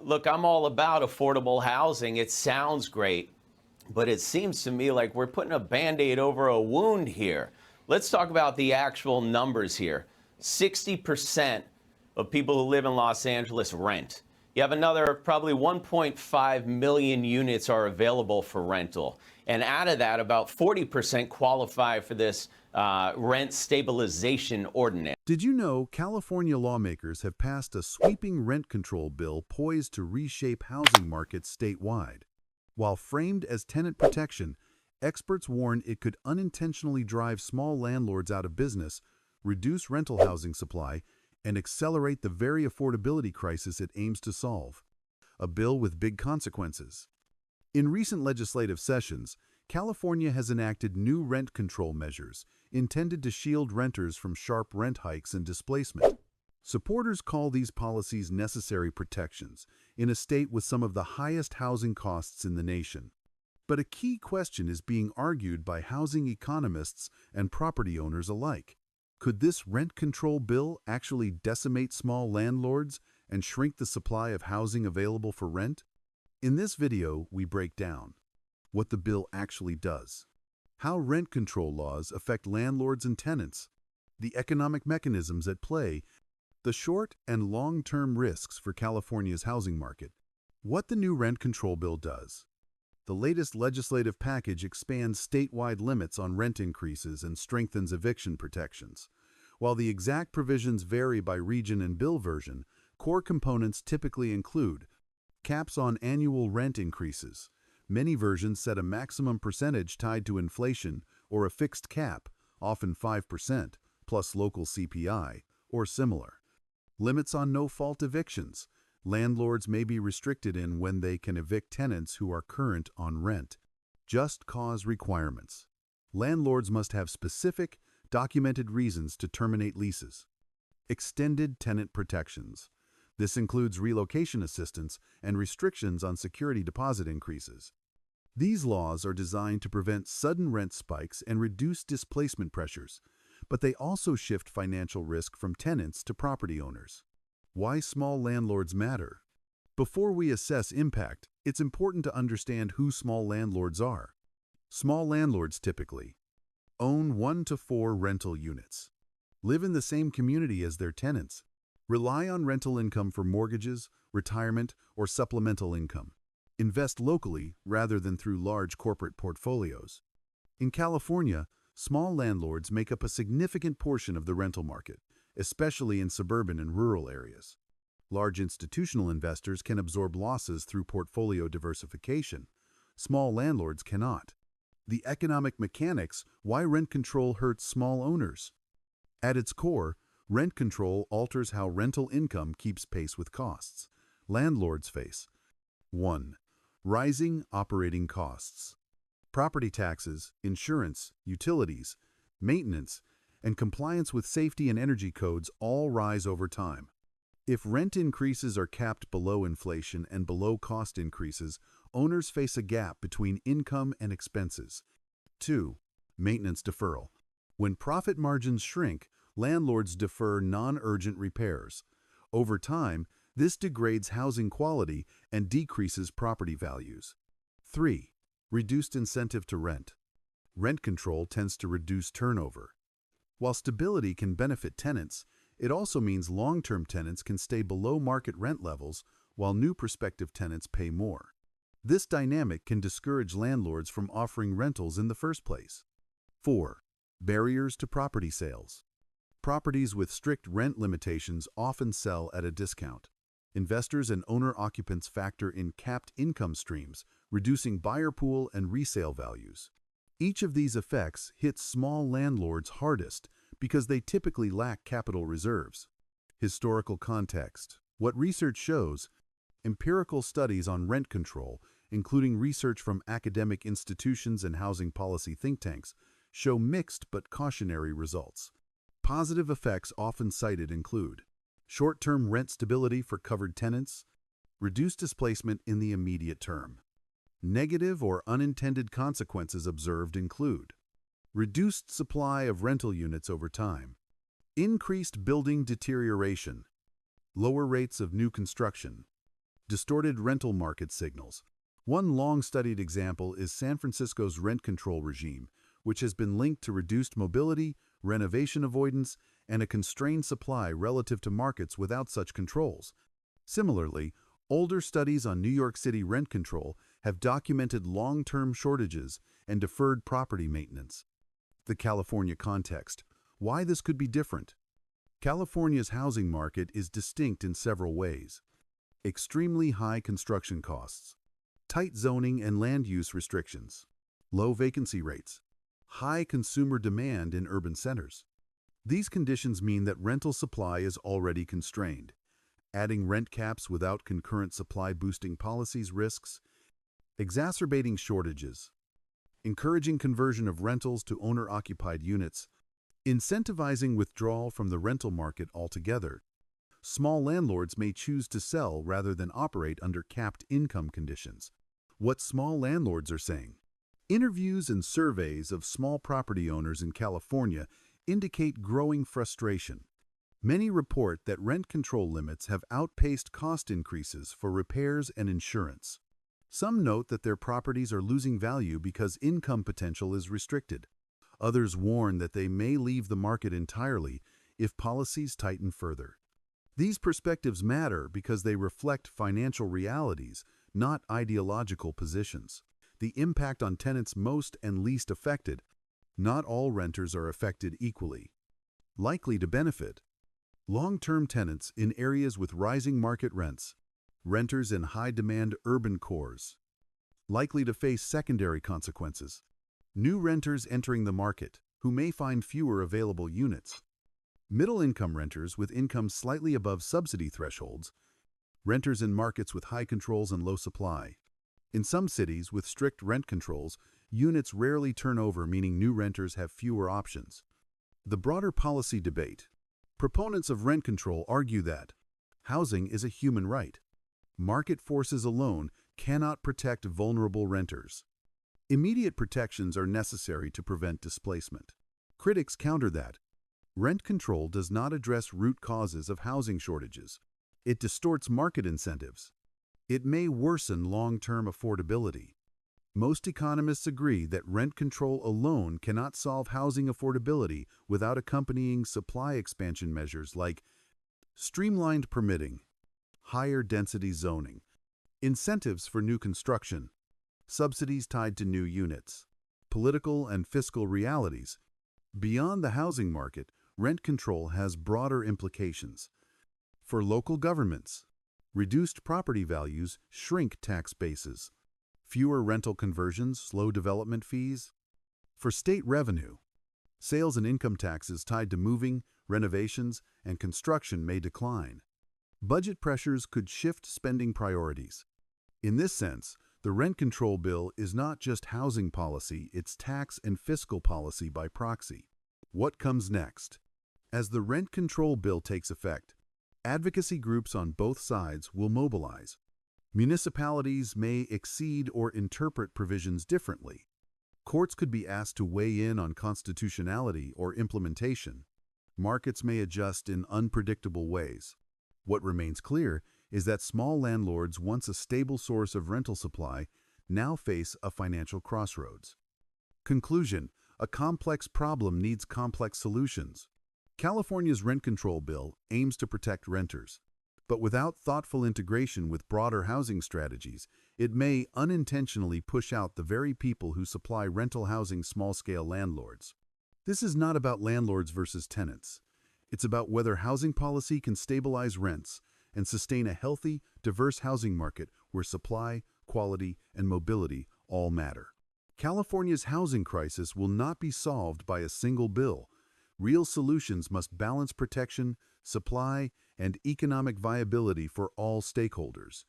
Look, I'm all about affordable housing. It sounds great, but it seems to me like we're putting a Band-Aid over a wound here. Let's talk about the actual numbers here. 60% of people who live in Los Angeles rent. You have another probably 1.5 million units are available for rental. And out of that, about 40% qualify for this rent stabilization ordinance. Did you know California lawmakers have passed a sweeping rent control bill poised to reshape housing markets statewide? While framed as tenant protection, experts warn it could unintentionally drive small landlords out of business, reduce rental housing supply, and accelerate the very affordability crisis it aims to solve. A bill with big consequences. In recent legislative sessions, California has enacted new rent control measures intended to shield renters from sharp rent hikes and displacement. Supporters call these policies necessary protections in a state with some of the highest housing costs in the nation. But a key question is being argued by housing economists and property owners alike. Could this rent control bill actually decimate small landlords and shrink the supply of housing available for rent? In this video, we break down what the bill actually does, how rent control laws affect landlords and tenants, the economic mechanisms at play, the short and long-term risks for California's housing market, what the new rent control bill does. The latest legislative package expands statewide limits on rent increases and strengthens eviction protections. While the exact provisions vary by region and bill version, core components typically include caps on annual rent increases. Many versions set a maximum percentage tied to inflation or a fixed cap, often 5%, plus local CPI, or similar. Limits on no-fault evictions. Landlords may be restricted in when they can evict tenants who are current on rent. Just cause requirements. Landlords must have specific, documented reasons to terminate leases. Extended tenant protections. This includes relocation assistance and restrictions on security deposit increases. These laws are designed to prevent sudden rent spikes and reduce displacement pressures, but they also shift financial risk from tenants to property owners. Why small landlords matter? Before we assess impact, it's important to understand who small landlords are. Small landlords typically own 1 to 4 rental units, live in the same community as their tenants, rely on rental income for mortgages, retirement, or supplemental income, invest locally rather than through large corporate portfolios. In California, small landlords make up a significant portion of the rental market, especially in suburban and rural areas. Large institutional investors can absorb losses through portfolio diversification. Small landlords cannot. The economic mechanics why rent control hurts small owners. At its core, rent control alters how rental income keeps pace with costs. Landlords face 1. Rising operating costs. Property taxes, insurance, utilities, maintenance, and compliance with safety and energy codes all rise over time. If rent increases are capped below inflation and below cost increases, owners face a gap between income and expenses. 2. Maintenance deferral. When profit margins shrink, landlords defer non-urgent repairs. Over time, this degrades housing quality and decreases property values. 3. Reduced incentive to rent. Rent control tends to reduce turnover. While stability can benefit tenants, it also means long-term tenants can stay below market rent levels while new prospective tenants pay more. This dynamic can discourage landlords from offering rentals in the first place. 4. Barriers to property sales. Properties with strict rent limitations often sell at a discount. Investors and owner-occupants factor in capped income streams, reducing buyer pool and resale values. Each of these effects hits small landlords hardest because they typically lack capital reserves. Historical context. What research shows, empirical studies on rent control, including research from academic institutions and housing policy think tanks, show mixed but cautionary results. Positive effects often cited include short-term rent stability for covered tenants, reduced displacement in the immediate term. Negative or unintended consequences observed include reduced supply of rental units over time, increased building deterioration, lower rates of new construction, distorted rental market signals. One long-studied example is San Francisco's rent control regime, which has been linked to reduced mobility, renovation avoidance, and a constrained supply relative to markets without such controls. Similarly, older studies on New York City rent control have documented long-term shortages and deferred property maintenance. The California context. Why this could be different? California's housing market is distinct in several ways. Extremely high construction costs, tight zoning and land use restrictions, low vacancy rates, high consumer demand in urban centers. These conditions mean that rental supply is already constrained. Adding rent caps without concurrent supply-boosting policies risks exacerbating shortages, encouraging conversion of rentals to owner-occupied units, incentivizing withdrawal from the rental market altogether. Small landlords may choose to sell rather than operate under capped income conditions. What small landlords are saying. Interviews and surveys of small property owners in California indicate growing frustration. Many report that rent control limits have outpaced cost increases for repairs and insurance. Some note that their properties are losing value because income potential is restricted. Others warn that they may leave the market entirely if policies tighten further. These perspectives matter because they reflect financial realities, not ideological positions. The impact on tenants most and least affected. Not all renters are affected equally. Likely to benefit. Long-term tenants in areas with rising market rents. Renters in high-demand urban cores. Likely to face secondary consequences. New renters entering the market, who may find fewer available units. Middle-income renters with incomes slightly above subsidy thresholds. Renters in markets with high controls and low supply. In some cities with strict rent controls, units rarely turn over, meaning new renters have fewer options. The broader policy debate. Proponents of rent control argue that housing is a human right. Market forces alone cannot protect vulnerable renters. Immediate protections are necessary to prevent displacement. Critics counter that rent control does not address root causes of housing shortages. It distorts market incentives. It may worsen long-term affordability. Most economists agree that rent control alone cannot solve housing affordability without accompanying supply expansion measures like streamlined permitting, higher density zoning, incentives for new construction, subsidies tied to new units, political and fiscal realities. Beyond the housing market, rent control has broader implications. For local governments, reduced property values shrink tax bases. Fewer rental conversions slow development fees. For state revenue, sales and income taxes tied to moving, renovations, and construction may decline. Budget pressures could shift spending priorities. In this sense, the rent control bill is not just housing policy, it's tax and fiscal policy by proxy. What comes next? As the rent control bill takes effect, advocacy groups on both sides will mobilize. Municipalities may exceed or interpret provisions differently. Courts could be asked to weigh in on constitutionality or implementation. Markets may adjust in unpredictable ways. What remains clear is that small landlords, once a stable source of rental supply, now face a financial crossroads. Conclusion: a complex problem needs complex solutions. California's rent control bill aims to protect renters. But without thoughtful integration with broader housing strategies, it may unintentionally push out the very people who supply rental housing small-scale landlords. This is not about landlords versus tenants. It's about whether housing policy can stabilize rents and sustain a healthy, diverse housing market where supply, quality, and mobility all matter. California's housing crisis will not be solved by a single bill. Real solutions must balance protection, supply, and economic viability for all stakeholders.